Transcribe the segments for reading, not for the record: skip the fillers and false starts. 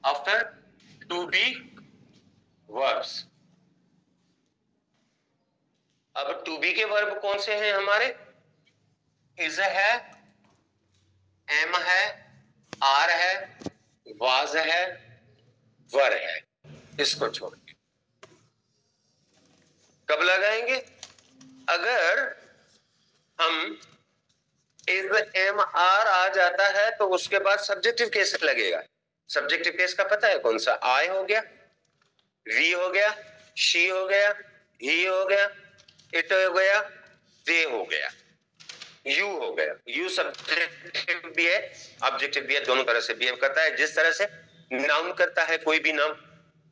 After to be verbs. अब to be के verb कौन से हैं हमारे? इज है, एम है, आर है, वाज है, वर है। इसको छोड़ के कब लगाएंगे? अगर हम इज एम आर आ जाता है तो उसके बाद सब्जेक्टिव केस लगेगा। सब्जेक्टिव केस का पता है कौन सा? आई हो गया, वी हो गया, शी हो गया, ही हो गया, इट हो गया, दे हो गया, यू हो गया। यू सब्जेक्टिव भी है, ऑब्जेक्टिव भी है, दोनों तरह से बिहेव करता है, जिस तरह से नाउन करता है कोई भी नाउन।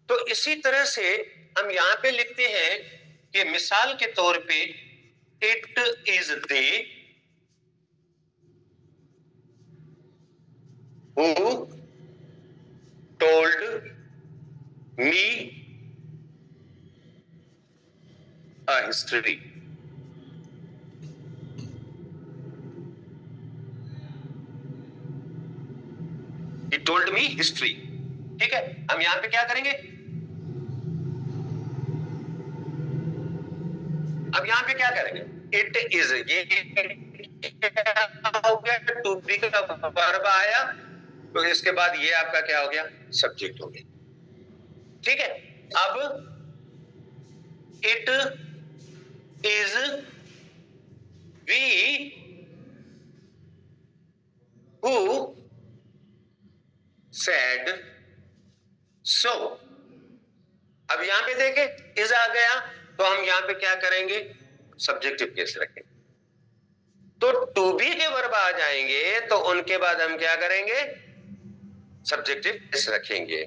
तो इसी तरह से हम यहां पे लिखते हैं कि मिसाल के तौर पे it is they who told me a history. He told me history। ठीक है, हम यहां पे क्या करेंगे? अब यहां पे क्या करेंगे? इट इज, ये क्या हो गया? टू बी का वर्ब आया तो इसके बाद ये आपका क्या हो गया? सब्जेक्ट हो गया। ठीक है, अब it is we who said so. अब यहां पे देखें इज आ गया तो हम यहां पे क्या करेंगे? सब्जेक्टिव केस रखेंगे। तो टू बी के वर्ब आ जाएंगे तो उनके बाद हम क्या करेंगे? सब्जेक्टिव केस रखेंगे।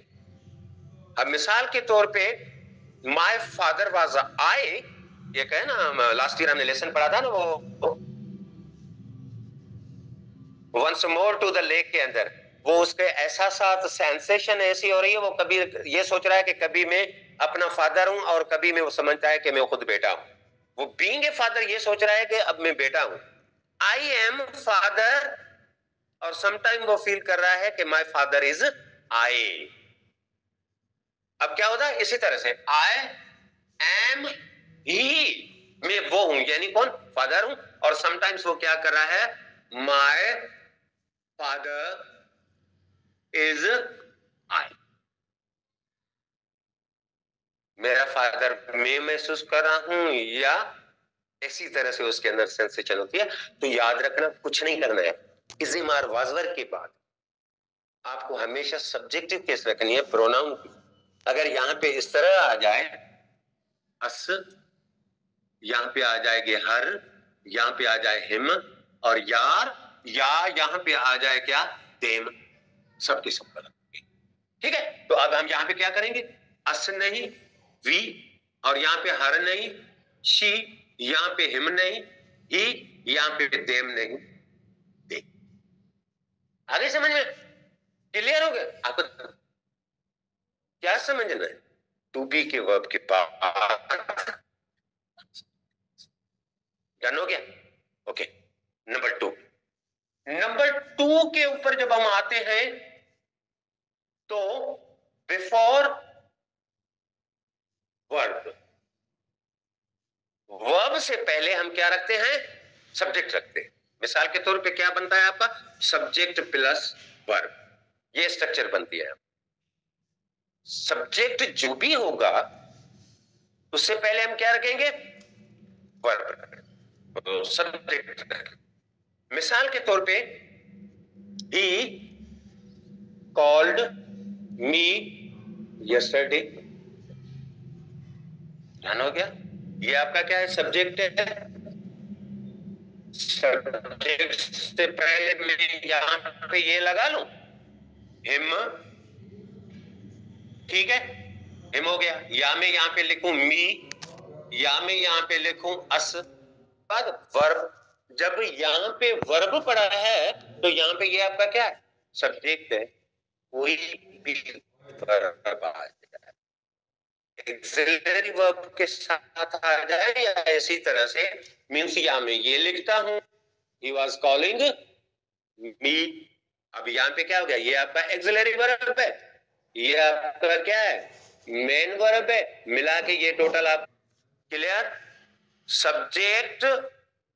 अब मिसाल के तौर पे माय फादर वाज आई, ये कहे ना, लास्ट ईयर हमने लेसन पढ़ा था ना, वो once more to the lake के अंदर, वो उसके एहसासात, सेंसेशन ऐसी हो रही है, वो कभी ये सोच रहा है कि कभी मैं अपना फादर हूं और कभी मैं वो समझता है कि मैं खुद बेटा हूं। वो बीइंग ए फादर ये सोच रहा है कि अब मैं बेटा हूं, आई एम फादर, और समटाइम वो फील कर रहा है कि माय फादर इज आई। अब क्या होता है? इसी तरह से आई एम ही, मैं वो हूं, यानी कौन? फादर हूं, और समटाइम्स वो क्या कर रहा है? My father is I. मेरा फादर मैं महसूस कर रहा हूं, या इसी तरह से उसके अंदर सेंसेशन होती है। तो याद रखना, कुछ नहीं करना है, इज़िम और वाजवर के बाद आपको हमेशा सब्जेक्टिव केस रखनी है प्रोनाउन की। अगर यहां पे इस तरह आ जाए अस, यहां पे आ जाएगी हर, यहां पे आ जाए हिम और यार, या यहां पे आ जाए क्या? देम, सबकी सब गलत। ठीक है, तो अब हम यहां पे क्या करेंगे? अस नहीं, वी, और यहां पे हर नहीं, शी, यहां पे हिम नहीं, ही, यहां पे देम नहीं, दे। आगे समझ में क्लियर हो गया आपको? क्या समझना है? टू बी के वर्ब के बाद डन हो गया? Okay, number two. Number two के ऊपर जब हम आते हैं तो बिफोर वर्ब, वर्ब से पहले हम क्या रखते हैं? सब्जेक्ट रखते हैं। मिसाल के तौर पे क्या बनता है आपका? सब्जेक्ट प्लस वर्ब, ये स्ट्रक्चर बनती है। सब्जेक्ट जो भी होगा उससे पहले हम क्या रखेंगे? वर्ब, तो सब्जेक्ट। मिसाल के तौर पे ही कॉल्ड मी यस्टरडे, ध्यान हो गया? ये आपका क्या है? सब्जेक्ट है। सब्जेक्ट से पहले मैं यहां पे ये लगा लूं हिम, ठीक है, हिम हो गया, या मैं यहां पे लिखूं मी, या मैं यहां पे लिखूं अस। बाद वर्ब, जब यहां पे वर्ब पड़ा है तो यहां पे ये आपका क्या है? सब्जेक्ट है। कोई भी वर्ब आ जाए, एक्सिलरी वर्ब के साथ आ जाए या इसी तरह से, मीन्स यहां में ये लिखता हूं ही वॉज कॉलिंग मी, अब यहां पे क्या हो गया? ये आपका एक्सिलरी वर्ब है, ये आपका क्या है, मेन वर्ब है, मिला के ये टोटल आप क्लियर। सब्जेक्ट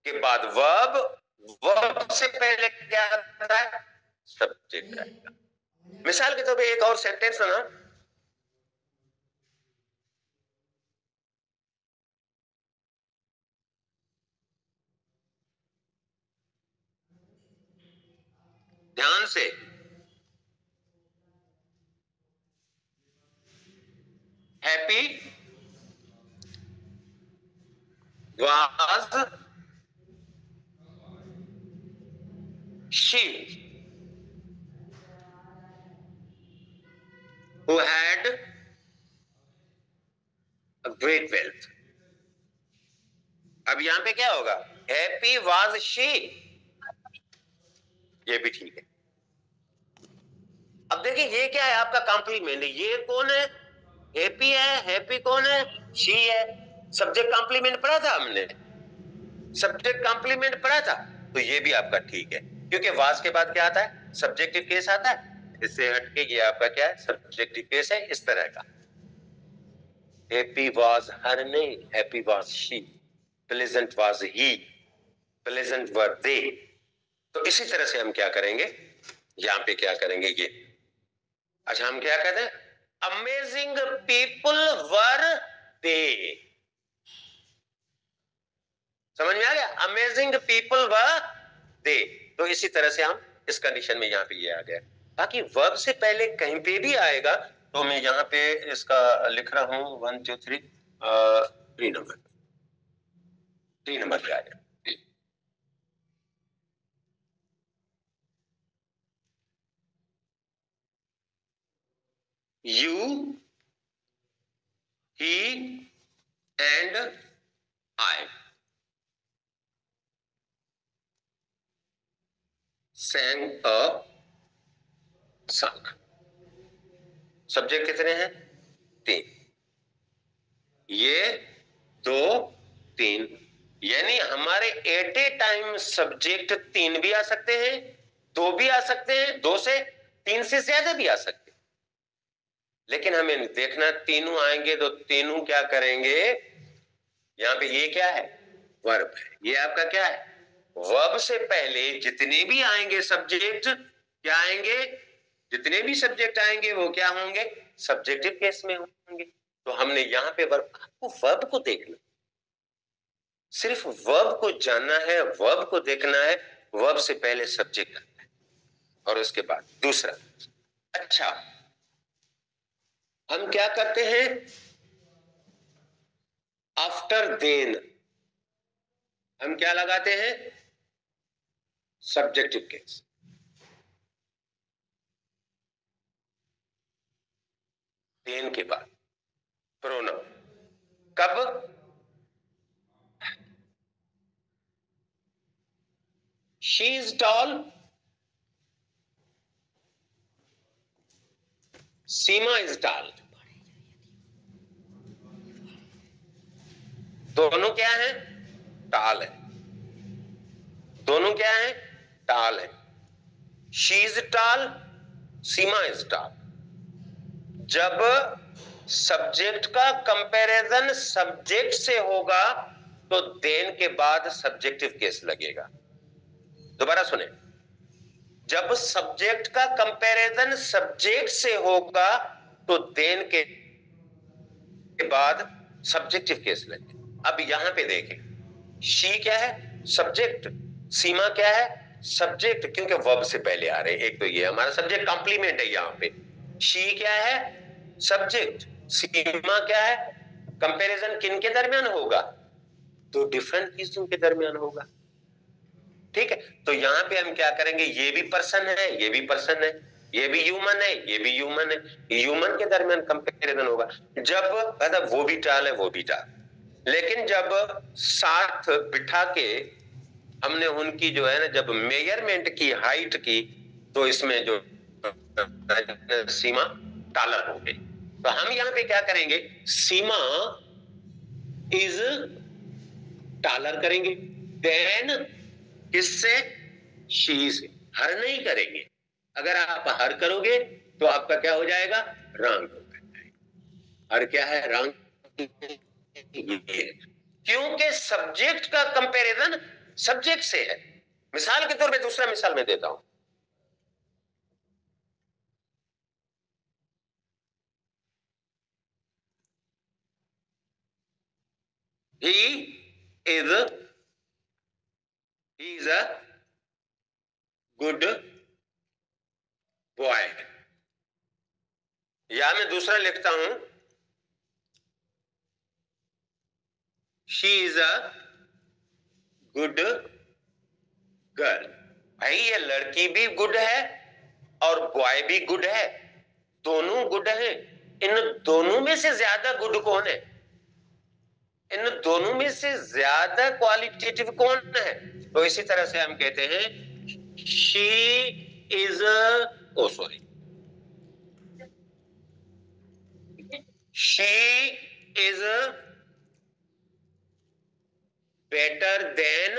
के बाद वर्ब, वर्ब से पहले क्या आता है, सब्जेक्ट आएगा। मिसाल के तौर पे एक और सेंटेंस है ना, ध्यान से, happy was she who had a great wealth। अब यहां पे क्या होगा, हैप्पी वाज शी, ये भी ठीक है। अब देखिए ये क्या है, आपका कॉम्प्लीमेंट है, ये कौन है, हैप्पी है, हैप्पी कौन है, शी है। सब्जेक्ट कॉम्प्लीमेंट पढ़ा था हमने, सब्जेक्ट कॉम्प्लीमेंट पढ़ा था, तो ये भी आपका ठीक है, क्योंकि वाज के बाद क्या आता है, सब्जेक्टिव केस आता है। इससे हटके ये आपका क्या है, सब्जेक्टिव केस है इस तरह का। हैप्पी वाज हर नहीं, happy was she, pleasant was he, pleasant were they. तो इसी तरह से हम क्या करेंगे, यहां पे क्या करेंगे ये, अच्छा हम क्या कहते हैं, अमेजिंग पीपल वर दे, समझ में आ गया, अमेजिंग पीपल वर दे। तो इसी तरह से हम इस कंडीशन में यहां पे ये आ गया। बाकी वर्ब से पहले कहीं पे भी आएगा तो मैं यहां पे इसका लिख रहा हूं 1 2 3 3 नंबर, 3 नंबर पे आ गया। You, he and I sang a song। Subject कितने हैं, 3, ये 2 3, यानी हमारे एट ए टाइम सब्जेक्ट 3 भी आ सकते हैं, 2 भी आ सकते हैं, 2 से 3 से ज्यादा भी आ सकते हैं। लेकिन हमें देखना तीनों आएंगे तो तीनों क्या करेंगे, यहां पे ये क्या है, वर्ब है, ये आपका क्या है, वर्ब से पहले जितने भी आएंगे सब्जेक्ट क्या आएंगे, जितने भी सब्जेक्ट आएंगे वो क्या होंगे, सब्जेक्टिव केस में होंगे। तो हमने यहां पे वर्ब, आपको वर्ब को देखना, सिर्फ वर्ब को जानना है, वर्ब को देखना है, वर्ब से पहले सब्जेक्ट आता है और उसके बाद दूसरा। अच्छा हम क्या करते हैं, आफ्टर देन हम क्या लगाते हैं, सब्जेक्टिव केस। देन के बाद प्रोनाउन, कब, she is tall, Seema is tall, दोनों क्या है, टाल है, दोनों क्या है, टाल है। शी इज टाल, सीमा इज टाल। जब सब्जेक्ट का कंपैरिजन सब्जेक्ट से होगा तो देन के बाद सब्जेक्टिव केस लगेगा। दोबारा सुने, जब सब्जेक्ट का कंपैरिजन सब्जेक्ट से होगा तो देन के बाद सब्जेक्टिव केस लगेगा। अब यहां पे देखें, शी क्या है, सब्जेक्ट, सीमा क्या है, सब्जेक्ट, क्योंकि वर्ब से पहले आ रहे हैं। एक तो ये हमारा सब्जेक्ट कॉम्प्लीमेंट है, यहां पे शी क्या है, सब्जेक्ट, सीमा क्या है, कंपैरिजन किन के दरमियान होगा, तो डिफरेंट चीजों के दरमियान होगा। ठीक है, तो यहां पे हम क्या करेंगे, ये भी पर्सन है, ये भी पर्सन है, ये भी ह्यूमन है, ये भी ह्यूमन है, ह्यूमन के दरमियान कंपैरिजन होगा। जब मतलब वो भी टाल है, वो भी टाल, लेकिन जब साथ बिठा के हमने उनकी जो है ना, जब मेजरमेंट की, हाइट की, तो इसमें जो सीमा टालर हो गई। तो हम यहां पे क्या करेंगे, सीमा इज टालर करेंगे, देन किससे, शी से, हर नहीं करेंगे। अगर आप हर करोगे तो आपका क्या हो जाएगा, रंग। हर क्या है, रंग। क्योंकि सब्जेक्ट का कंपैरिजन सब्जेक्ट से है। मिसाल के तौर पे दूसरा मिसाल मैं देता हूं। He is a good boy। या मैं दूसरा लिखता हूं, she is a good girl. भाई ये लड़की भी गुड है और बॉय भी गुड है, दोनों गुड हैं। इन दोनों में से ज्यादा गुड कौन है, इन दोनों में से ज्यादा क्वालिटेटिव कौन है? तो इसी तरह से हम कहते हैं she is oh sorry she is better than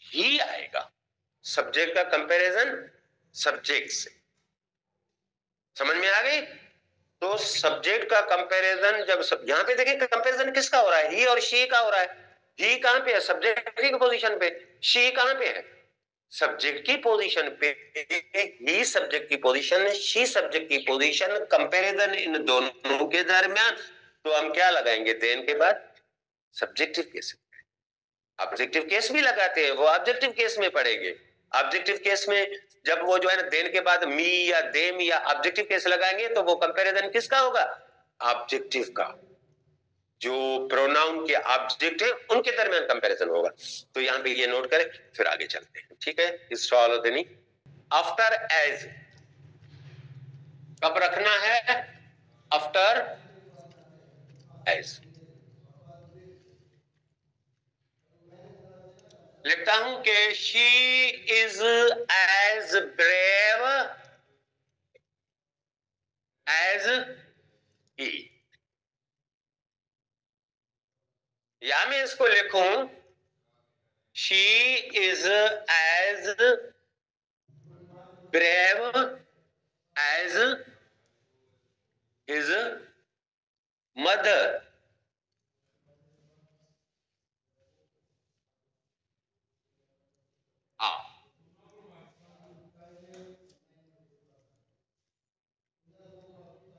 he आएगा। सब्जेक्ट का कंपैरिजन सब्जेक्ट से, समझ में आ गई? तो सब्जेक्ट का कंपैरिजन जब यहां पे देखिए कंपैरिजन किसका हो रहा है, ही और शी का हो रहा है। ही कहां पे है, सब्जेक्ट की पोजीशन पे। शी कहां पे है, सब्जेक्ट की पोजीशन पे। ही सब्जेक्ट की पोजीशन, शी सब्जेक्ट की पोजीशन, कंपैरिजन इन दोनों के दरमियान। तो हम क्या लगाएंगे देन के बाद, सब्जेक्टिव केस। ऑब्जेक्टिव केस भी लगाते हैं, वो ऑब्जेक्टिव केस में पढ़ेंगे। ऑब्जेक्टिव केस में जब वो जो है ना देन के बाद मी या देम या ऑब्जेक्टिव केस लगाएंगे तो वो कंपैरिजन किसका होगा, ऑब्जेक्टिव का। जो प्रोनाउन के ऑब्जेक्ट है उनके दरमियान कंपैरिजन होगा। तो यहां पे ये नोट करें, फिर आगे चलते हैं। ठीक है, इस फॉलो देनी आफ्टर एज कब रखना है, आफ्टर एज। लिखता हूं कि she is as brave as he. या मैं इसको लिखूं she is as brave as his mother.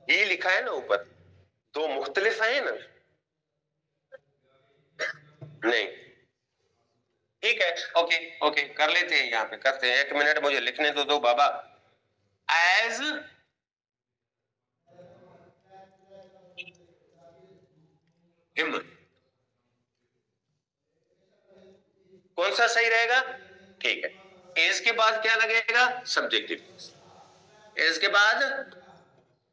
ये लिखा है ना ऊपर, दो मुख्तलिफ है ना? नहीं, ठीक है, ओके ओके कर लेते हैं, यहां पे करते हैं। 1 मिनट मुझे लिखने तो दो बाबा। एज हिम, कौन सा सही रहेगा? ठीक है, एज के बाद क्या लगेगा, सब्जेक्टिव केस। एज के बाद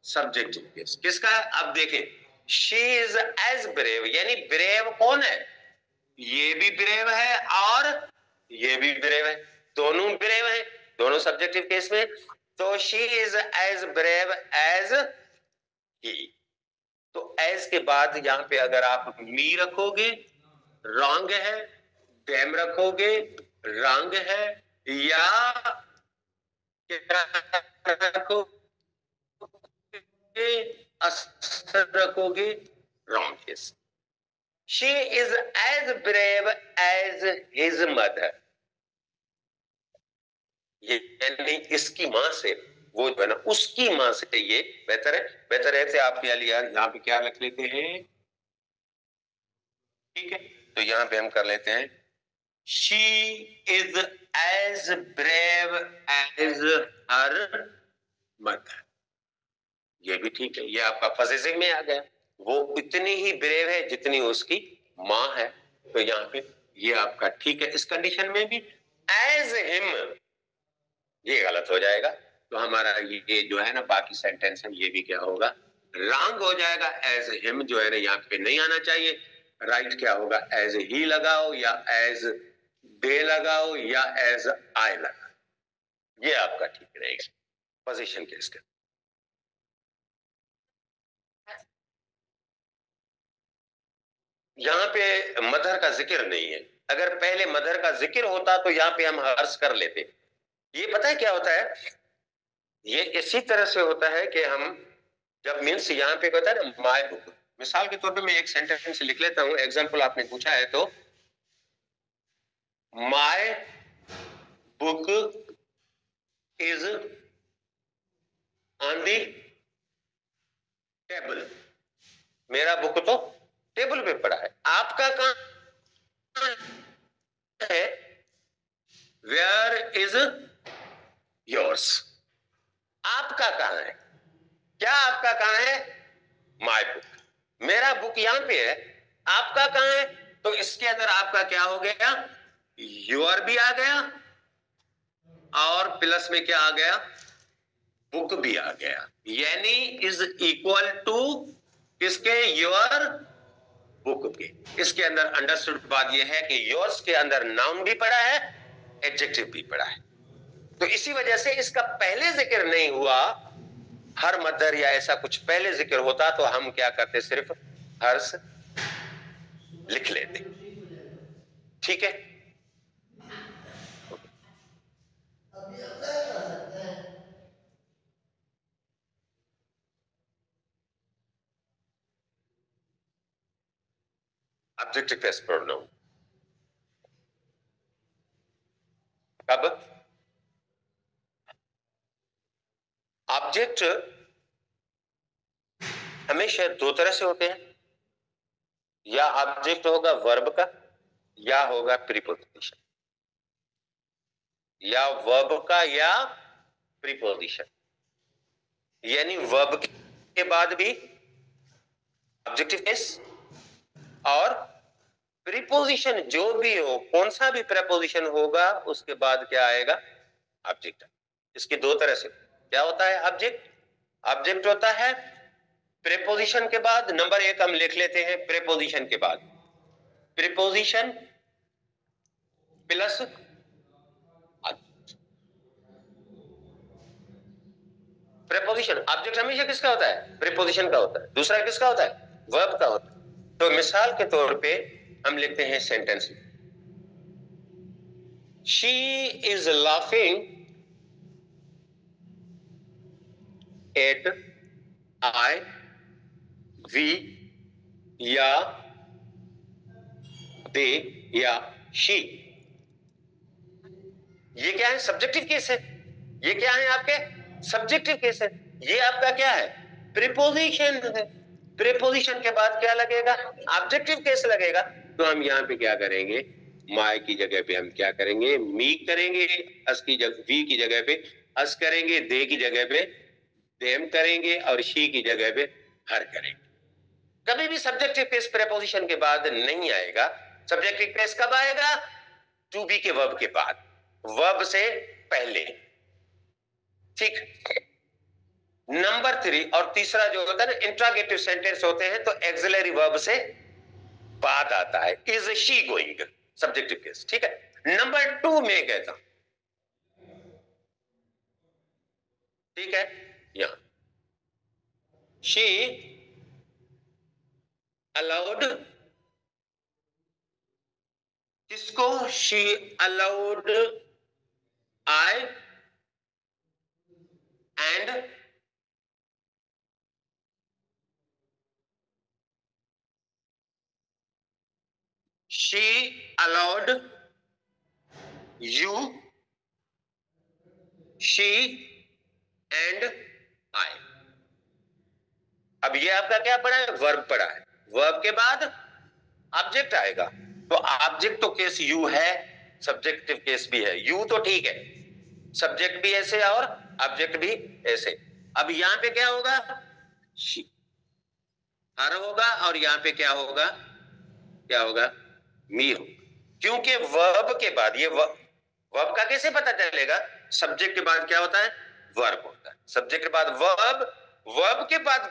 सब्जेक्टिव केस किसका है? अब देखें, शी इज एज ब्रेव, यानी ब्रेव कौन है, ये भी ब्रेव है और ये भी ब्रेव है, दोनों ब्रेव है, दोनों सब्जेक्टिव केस में। तो she is as brave as he. तो एज के बाद यहां पे अगर आप मी रखोगे रॉन्ग है, डैम रखोगे रॉन्ग है, या क्या रखोगे, असर रखोगे, wrong case. She is as brave as his mother, यानी इसकी मां से, वो जो है ना उसकी मां से ये बेहतर है। बेहतर है से आपके लिए यहां पे क्या रख लेते हैं, ठीक है, तो यहां पे हम कर लेते हैं she is as brave as her mother. ये भी ठीक है, ये आपका पॉजिटिव में आ गया। वो इतनी ही ब्रेव है जितनी उसकी मां है, तो यहाँ पे ये आपका ठीक है। इस कंडीशन में भी एज हिम ये गलत हो जाएगा, तो हमारा ये जो है ना बाकी सेंटेंस है ये भी क्या होगा, रॉन्ग हो जाएगा। एज हिम जो है ना यहाँ पे नहीं आना चाहिए। राइट क्या होगा, एज ही लगाओ या एज दे लगाओ या एज आई लगाओ, ये आपका ठीक रहेगा पोजीशन के इसका। यहाँ पे मदर का जिक्र नहीं है, अगर पहले मदर का जिक्र होता तो यहां पे हम हर्ष कर लेते। ये पता है क्या होता है, ये इसी तरह से होता है कि हम जब मीन्स यहाँ पे कहता है ना माय बुक, मिसाल के तौर पे मैं एक सेंटेंस लिख लेता हूं, एग्जाम्पल आपने पूछा है तो my book is on the table, मेरा बुक तो टेबल पे पड़ा है। आपका कहां है, वेयर इज योर्स, आपका कहां है, क्या आपका कहां है, माय बुक, मेरा बुक यहां पे है, आपका कहां है, तो इसके अंदर आपका क्या हो गया, योर भी आ गया और प्लस में क्या आ गया, बुक भी आ गया, यानी इज इक्वल टू किसके, योर बुक के। इसके अंदर अंडरस्टूड बात यह है कि योर्स के अंदर नाउन भी पड़ा है, एडजेक्टिव भी पड़ा है, तो इसी वजह से इसका पहले जिक्र नहीं हुआ, हर मदर या ऐसा कुछ पहले जिक्र होता तो हम क्या करते, सिर्फ हर्ष लिख लेते। ठीक है, ऑब्जेक्टिव बेस्ड प्रोनाउन अब ऑब्जेक्ट हमेशा दो तरह से होते हैं, या ऑब्जेक्ट होगा वर्ब का या होगा प्रीपोजिशन, या वर्ब का या प्रीपोजिशन, यानी वर्ब के बाद भी ऑब्जेक्टिव केस और प्रीपोजिशन जो भी हो, कौन सा भी प्रीपोजिशन होगा उसके बाद क्या आएगा, ऑब्जेक्ट। इसकी दो तरह से क्या होता है, ऑब्जेक्ट, ऑब्जेक्ट होता है प्रीपोजिशन के बाद, नंबर एक हम लिख लेते हैं, प्रीपोजिशन के बाद प्रीपोजिशन प्लस प्रीपोजिशन। ऑब्जेक्ट हमेशा किसका होता है, प्रीपोजिशन का होता है, दूसरा किसका होता है, वर्ब का होता है। तो मिसाल के तौर पे हम लिखते हैं sentence, she is laughing at I we या दे या शी, ये क्या है, सब्जेक्टिव केस है, ये क्या है आपके सब्जेक्टिव केस है, ये आपका क्या है, प्रीपोजिशन है, प्रीपोजिशन के बाद क्या लगेगा, ऑब्जेक्टिव केस लगेगा। तो हम यहाँ पे क्या करेंगे, माय की जगह पे हम क्या करेंगे, मी करेंगे, अस की जगह वी की जगह पे अस करेंगे, दे की जगह पे देम करेंगे और शी की जगह पे हर करेंगे। कभी भी सब्जेक्टिव केस प्रीपोजिशन के बाद नहीं आएगा। सब्जेक्टिव केस कब आएगा, टू बी के वर्ब के बाद, वर्ब से पहले। ठीक, नंबर 3 और तीसरा जो होता है ना, इंट्रागेटिव सेंटेंस होते हैं तो एक्सिलरी वर्ब से बाद आता है, is she going, subjective case. ठीक है, नंबर 2 में कहता हूं, ठीक है, यहां शी अलाउड, किसको, she allowed I and she allowed you, she and I। अब ये आपका क्या पड़ा है, वर्ब पड़ा है, वर्ब के बाद ऑब्जेक्ट आएगा, तो ऑब्जेक्ट तो केस यू है, सब्जेक्टिव केस भी है, यू तो ठीक है, सब्जेक्ट भी ऐसे और ऑब्जेक्ट भी ऐसे। अब यहां पे क्या होगा, she, हर होगा, और यहां पे क्या होगा, क्या होगा, मी होगा, क्योंकि वर्ब के बाद ये वर्ब का कैसे पता चलेगा, सब्जेक्ट के बाद क्या होता है, वर्ब होता है, सब्जेक्ट के बाद वर्ब, वर्ब के बाद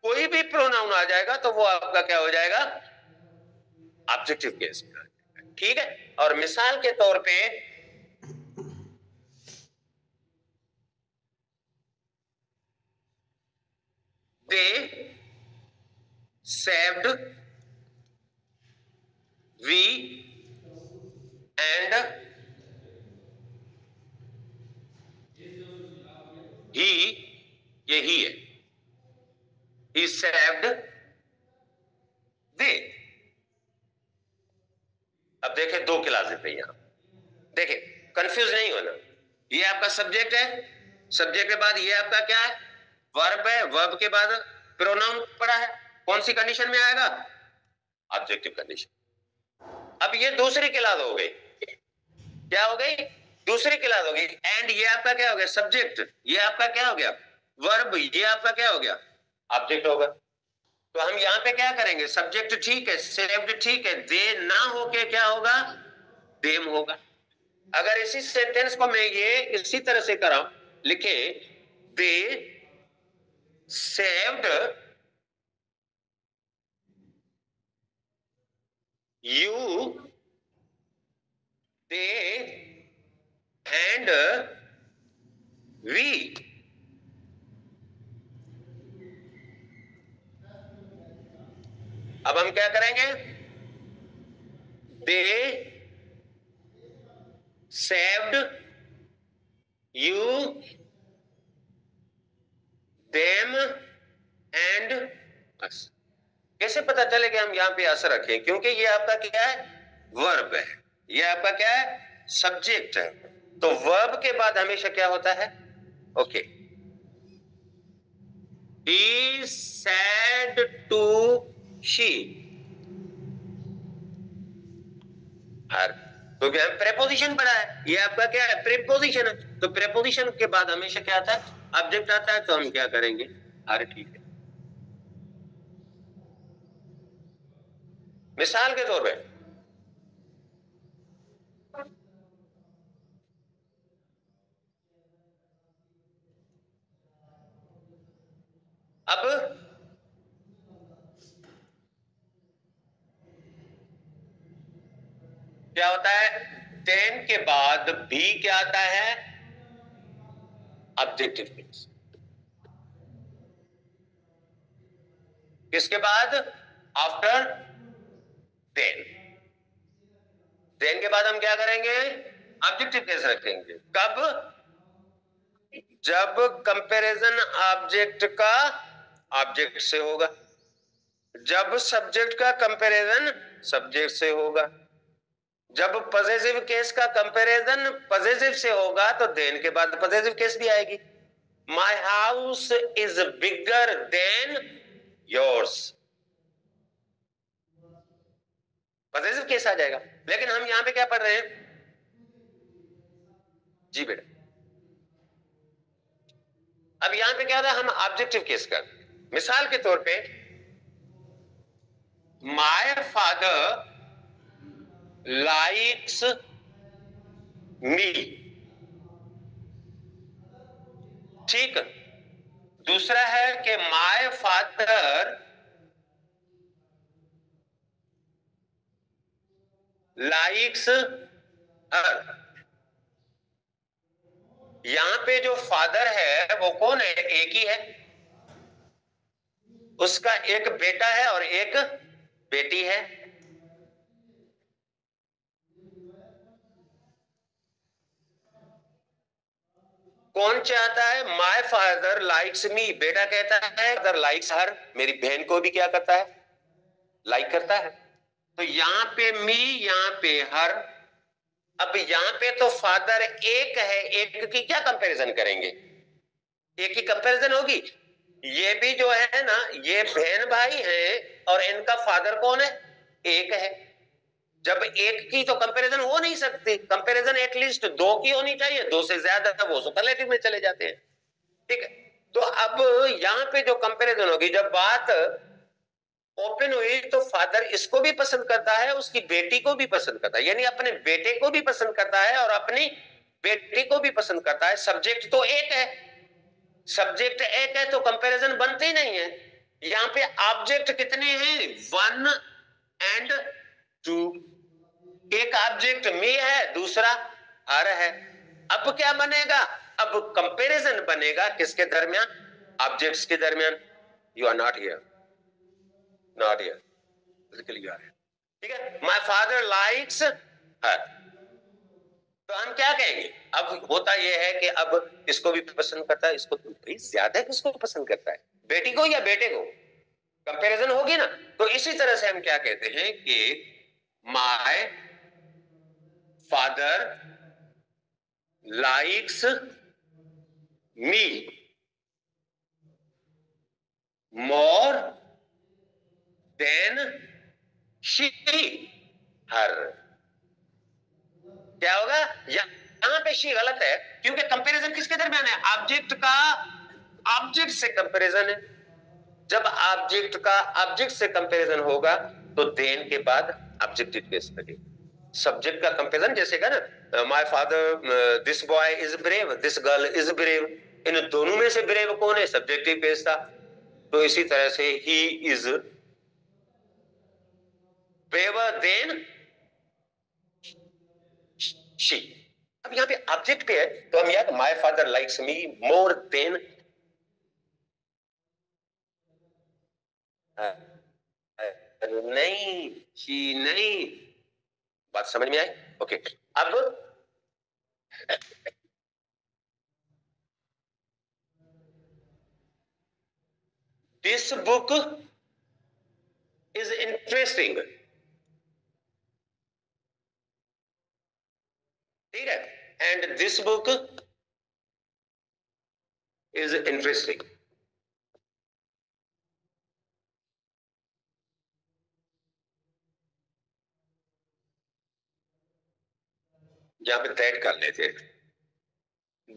कोई भी प्रोनाउन आ जाएगा तो वो आपका क्या हो जाएगा, ऑब्जेक्टिव केस। ठीक है, और मिसाल के तौर पे दे सेव्ड वी ही, ये ही है, he saved they। अब देखें दो क्लासेस है यहां, देखें कंफ्यूज नहीं होना। ये आपका सब्जेक्ट है, सब्जेक्ट के बाद ये आपका क्या है, वर्ब है, वर्ब के बाद प्रोनाउन पड़ा है, कौन सी कंडीशन में आएगा, ऑब्जेक्टिव कंडीशन। अब ये दूसरी क्लास हो गई, क्या हो गई, दूसरी क्लास हो गई। एंड ये आपका क्या हो गया, सब्जेक्ट, ये आपका क्या हो गया, वर्ब, ये आपका क्या हो गया, ऑब्जेक्ट होगा। तो हम यहां पे क्या करेंगे, सब्जेक्ट ठीक है, सेव्ड ठीक है, दे ना होके क्या होगा, देम होगा। अगर इसी सेंटेंस को मैं ये इसी तरह से कराऊं, लिखे they saved you, they and we. अब हम क्या करेंगे, they saved you, them and us. कैसे पता चले कि हम यहां पे असर रखें, क्योंकि ये आपका क्या है, वर्ब है, ये आपका क्या है, सब्जेक्ट है। तो वर्ब के बाद हमेशा क्या होता है, okay, he said to she, क्योंकि हम प्रेपोजिशन पढ़ा है, ये आपका क्या है, प्रेपोजिशन है। तो प्रेपोजिशन के बाद हमेशा क्या आता है, ऑब्जेक्ट आता है। तो हम क्या करेंगे, अरे ठीक है, मिसाल के तौर पे अब क्या होता है, 10 के बाद भी क्या आता है, ऑब्जेक्टिव केस। किसके बाद, आफ्टर 10, 10 के बाद हम क्या करेंगे, ऑब्जेक्टिव केस रखेंगे। कब, जब कंपैरिजन ऑब्जेक्ट का ऑब्जेक्ट से होगा, जब सब्जेक्ट का कंपैरिजन सब्जेक्ट से होगा, जब पॉजेसिव केस का कंपैरिजन पॉजेसिव से होगा, तो देन के बाद पॉजेसिव केस भी आएगी। My house is bigger than yours, possessive case आ जाएगा। लेकिन हम यहां पे क्या पढ़ रहे हैं, जी बेटा, अब यहां पे क्या होता है, हम ऑब्जेक्टिव केस कर, मिसाल के तौर पे माय फादर लाइक्स मी, ठीक। दूसरा है कि माय फादर लाइक्स हर। यहां पे जो फादर है वो कौन है, एक ही है, उसका एक बेटा है और एक बेटी है। कौन चाहता है, माय फादर लाइक्स मी, बेटा कहता है फादर लाइक्स हर, मेरी बहन को भी क्या करता है, लाइक करता है। तो यहां पे मी, यहां पे हर। अब यहां पे तो फादर एक है, एक की क्या कंपैरिजन करेंगे, एक ही कंपैरिजन होगी। ये भी जो है ना, ये बहन भाई है और इनका फादर कौन है, एक है। जब एक की तो कंपैरिजन हो नहीं सकती, कंपैरिजन एटलीस्ट दो की होनी चाहिए, दो से ज्यादा वो सुपरलेटिव में चले जाते हैं, ठीक है। तो अब यहां पे जो कंपैरिजन होगी, जब बात ओपन हुई, तो फादर इसको भी पसंद करता है, उसकी बेटी को भी पसंद करता है, यानी अपने बेटे को भी पसंद करता है और अपनी बेटी को भी पसंद करता है। सब्जेक्ट तो एक है, सब्जेक्ट एक है तो कंपैरिजन बनते ही नहीं है। यहां पे ऑब्जेक्ट कितने हैं, 1 एंड 2। एक ऑब्जेक्ट मी है, दूसरा हर है। अब क्या बनेगा, अब कंपैरिजन बनेगा किसके दरमियान, ऑब्जेक्ट्स के दरमियान। You are not here, not here, physically you are, ठीक है। माय फादर लाइक्स हर, तो हम क्या कहेंगे? अब होता यह है कि अब इसको भी पसंद करता है, इसको तो भाई ज्यादा किसको पसंद करता है, बेटी को या बेटे को? कंपैरिजन होगी ना। तो इसी तरह से हम क्या कहते हैं कि my father likes me more then she her. क्या होगा? यहां पे शी गलत है, क्योंकि कंपैरिजन किसके दरमियान है? ऑब्जेक्ट का ऑब्जेक्ट से कंपैरिजन है। जब ऑब्जेक्ट का ऑब्जेक्ट से कंपैरिजन होगा तो देन के बाद ऑब्जेक्टिव केस लगेगा। सब्जेक्ट का कंपैरिजन जैसे का ना, my father this boy is brave, this girl is brave, इन दोनों में से ब्रेव कौन है? सब्जेक्टिव केस था। तो इसी तरह से he is braver than she. अब यहां पे ऑब्जेक्ट पे है तो हम याद my father likes me more then, नहीं शी नहीं। बात समझ में आई? ओके। अब दिस बुक इज इंटरेस्टिंग, ठीक है, and this book is interesting. यहां पे दैट कर लेते हैं।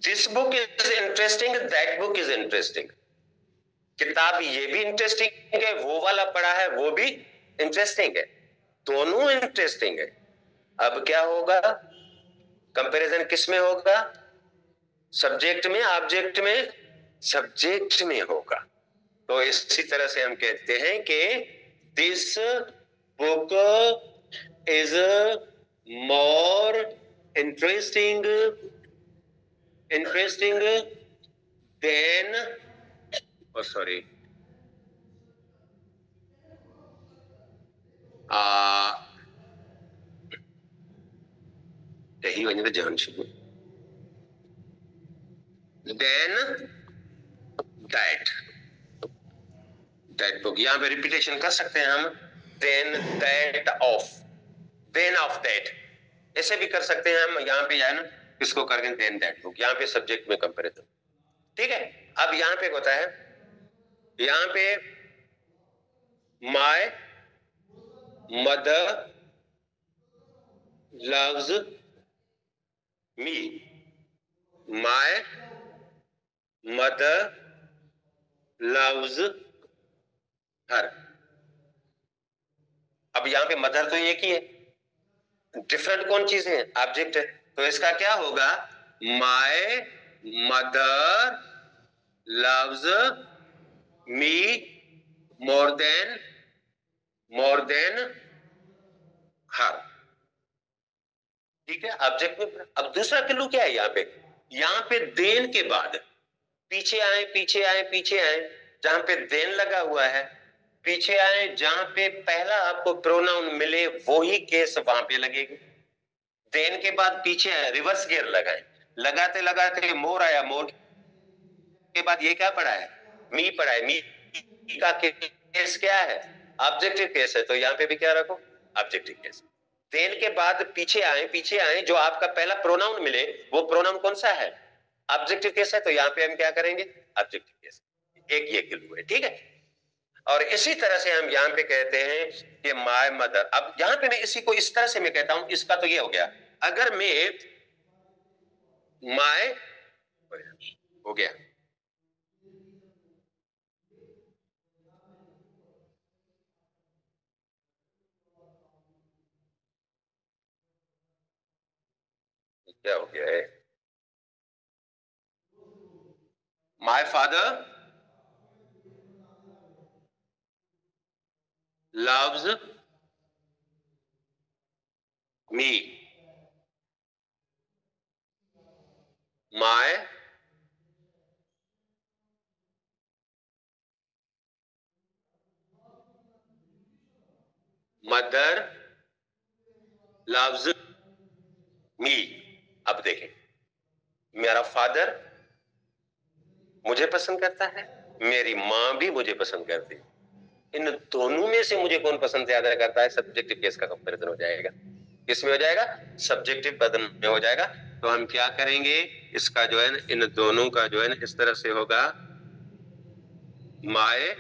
This book is interesting, that book is interesting. किताब ये भी इंटरेस्टिंग है, वो वाला पढ़ा है वो भी इंटरेस्टिंग है, दोनों इंटरेस्टिंग है। अब क्या होगा? कंपैरिजन किस में होगा? सब्जेक्ट में, ऑब्जेक्ट में? सब्जेक्ट में होगा। तो इसी तरह से हम कहते हैं कि this book is more interesting interesting than, sorry, यही वजह जान शुरू देन दैट दैट बुक। यहां पे रिपीटेशन कर सकते हैं हम, than that of, than of that, ऐसे भी कर सकते हैं हम। यहां पे है ना, इसको करके देन दैट बुक, यहां पे सब्जेक्ट में कंपैरिजन, ठीक है। अब यहां पे होता है, यहां पे my mother loves me, my mother loves her. अब यहां पे मदर तो एक ही है, डिफरेंट कौन चीज है? ऑब्जेक्ट है। तो इसका क्या होगा? My mother loves me more than her, ठीक है, ऑब्जेक्ट में। अब दूसरा क्लू क्या है यहाँ पे? यहाँ पे देन के बाद पीछे आए पीछे आए पीछे आए, जहां पे देन लगा हुआ है पीछे आए, जहां पे पहला आपको प्रोनाउन मिले वो ही केस वहां पे लगेगी। देन के बाद पीछे आए, रिवर्स गियर लगाए, लगाते लगाते मोर आया, मोर के बाद ये क्या पड़ा है? मी पड़ा है। मी का केस क्या है? ऑब्जेक्टिव केस है, तो यहाँ पे भी क्या रखो? Objective case. देन के बाद पीछे आए, जो आपका पहला प्रोनाउन मिले वो प्रोनाउन कौन सा है? ऑब्जेक्टिव केस है, तो यहाँ पे हम क्या करेंगे? Objective case. एक ये क्लू है, ठीक है। और इसी तरह से हम यहाँ पे कहते हैं कि माय मदर। अब यहाँ पे मैं इसी को इस तरह से मैं कहता हूं, इसका तो ये हो गया। अगर मैं माय हो गया, क्या हो गया है? My father loves me, my mother loves मी। अब देखें, मेरा फादर मुझे पसंद करता है, मेरी मां भी मुझे पसंद करती है। इन दोनों में से मुझे कौन पसंद ज्यादा करता है, सब्जेक्टिव केस का कंपैरिजन हो जाएगा। किसमें हो जाएगा? सब्जेक्टिव बदन में हो जाएगा। तो हम क्या करेंगे, इसका जो है ना, इन दोनों का जो है ना इस तरह से होगा, my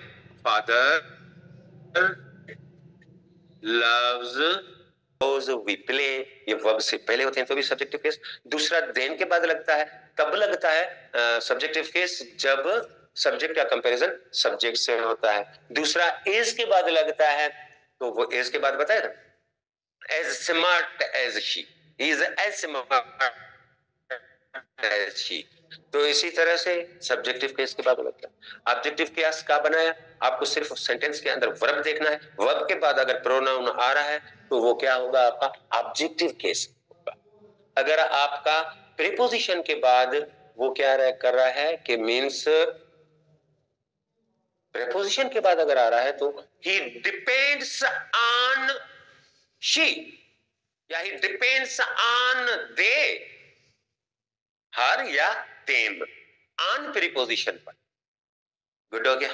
father loves we play, ये वर्ब से पहले होते हैं तो भी सब्जेक्टिव केस। दूसरा देन के बाद लगता है, तब लगता है सब्जेक्टिव केस जब सब्जेक्ट का कंपैरिजन सब्जेक्ट से होता है। दूसरा इज के बाद लगता है, तो वो इज के बाद बताया था, as smart as she, he is as smart as she। तो इसी तरह से सब्जेक्टिव केस के बाद लगता है। ऑब्जेक्टिव केस का बनाया, आपको सिर्फ सेंटेंस के अंदर वर्ब देखना है, वर्ब के बाद अगर प्रोनाउन आ रहा है तो वो क्या होगा, आपका ऑब्जेक्टिव केस होगा। अगर आपका प्रीपोजिशन के बाद वो क्या कर रहा है कि मीन्स प्रीपोजिशन के बाद अगर आ रहा है तो ही डिपेंड्स ऑन शी, या ही डिपेंड्स ऑन दे, हर या देम, ऑन प्रीपोजिशन पर। गुड हो गया।